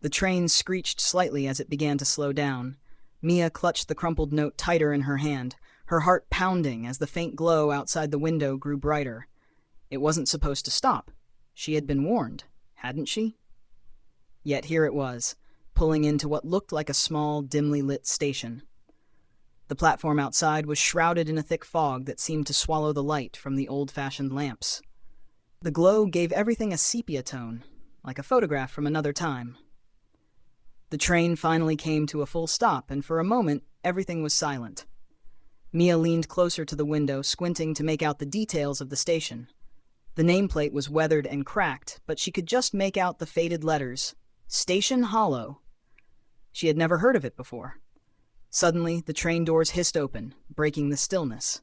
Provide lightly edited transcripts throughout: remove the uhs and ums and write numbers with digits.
The train screeched slightly as it began to slow down. Mia clutched the crumpled note tighter in her hand, her heart pounding as the faint glow outside the window grew brighter. It wasn't supposed to stop. She had been warned, hadn't she? Yet here it was, pulling into what looked like a small, dimly lit station. The platform outside was shrouded in a thick fog that seemed to swallow the light from the old-fashioned lamps. The glow gave everything a sepia tone, like a photograph from another time. The train finally came to a full stop, and for a moment, everything was silent. Mia leaned closer to the window, squinting to make out the details of the station. The nameplate was weathered and cracked, but she could just make out the faded letters, Station Hollow. She had never heard of it before. Suddenly, the train doors hissed open, breaking the stillness.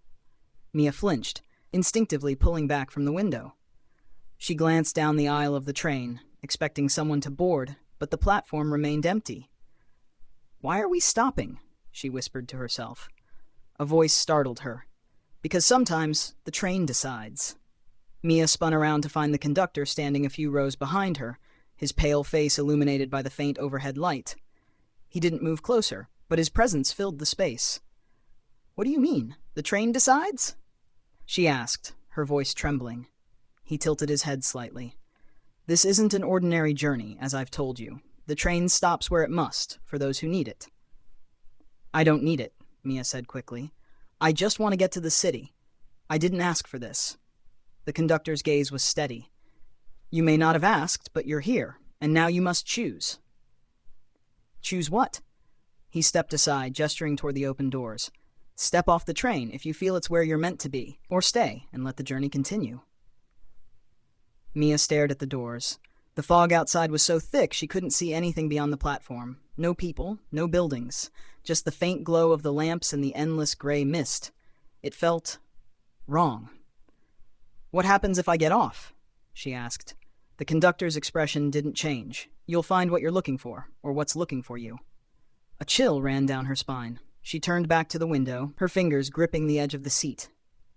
Mia flinched, instinctively pulling back from the window. She glanced down the aisle of the train, expecting someone to board, but the platform remained empty. "Why are we stopping?" she whispered to herself. A voice startled her. "Because sometimes the train decides." Mia spun around to find the conductor standing a few rows behind her, his pale face illuminated by the faint overhead light. He didn't move closer, but his presence filled the space. "What do you mean? The train decides?" she asked, her voice trembling. He tilted his head slightly. "This isn't an ordinary journey, as I've told you. The train stops where it must, for those who need it." "I don't need it," Mia said quickly. "I just want to get to the city. I didn't ask for this." The conductor's gaze was steady. "You may not have asked, but you're here, and now you must choose." "Choose what?" He stepped aside, gesturing toward the open doors. "Step off the train if you feel it's where you're meant to be, or stay and let the journey continue." Mia stared at the doors. The fog outside was so thick she couldn't see anything beyond the platform. No people, no buildings, just the faint glow of the lamps and the endless gray mist. It felt wrong. "What happens if I get off?" she asked. The conductor's expression didn't change. "You'll find what you're looking for, or what's looking for you." A chill ran down her spine. She turned back to the window, her fingers gripping the edge of the seat.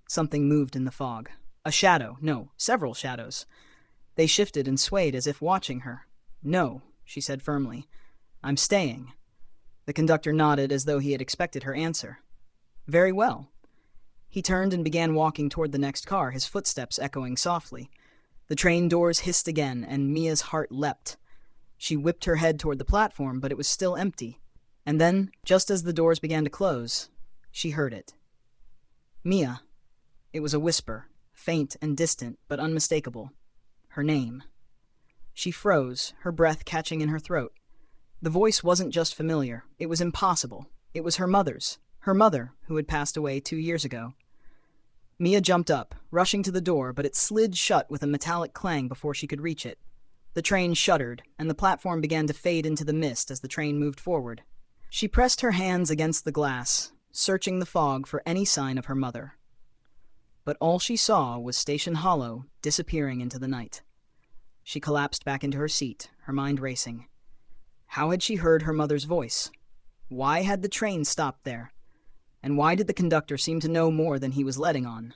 Something moved in the fog. A shadow, no, several shadows. They shifted and swayed as if watching her. "No," she said firmly. "I'm staying." The conductor nodded as though he had expected her answer. "Very well." He turned and began walking toward the next car, his footsteps echoing softly. The train doors hissed again, and Mia's heart leapt. She whipped her head toward the platform, but it was still empty. And then, just as the doors began to close, she heard it. "Mia." It was a whisper, faint and distant, but unmistakable. Her name. She froze, her breath catching in her throat. The voice wasn't just familiar, it was impossible. It was her mother's. Her mother, who had passed away 2 years ago. Mia jumped up, rushing to the door, but it slid shut with a metallic clang before she could reach it. The train shuddered, and the platform began to fade into the mist as the train moved forward. She pressed her hands against the glass, searching the fog for any sign of her mother. But all she saw was Station Hollow disappearing into the night. She collapsed back into her seat, her mind racing. How had she heard her mother's voice? Why had the train stopped there? And why did the conductor seem to know more than he was letting on?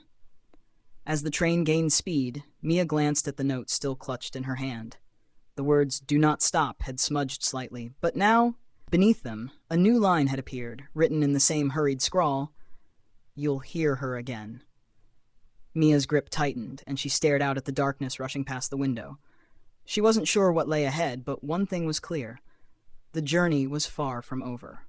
As the train gained speed, Mia glanced at the note still clutched in her hand. The words, "Do not stop," had smudged slightly, but now, beneath them, a new line had appeared, written in the same hurried scrawl, "You'll hear her again." Mia's grip tightened, and she stared out at the darkness rushing past the window. She wasn't sure what lay ahead, but one thing was clear. The journey was far from over.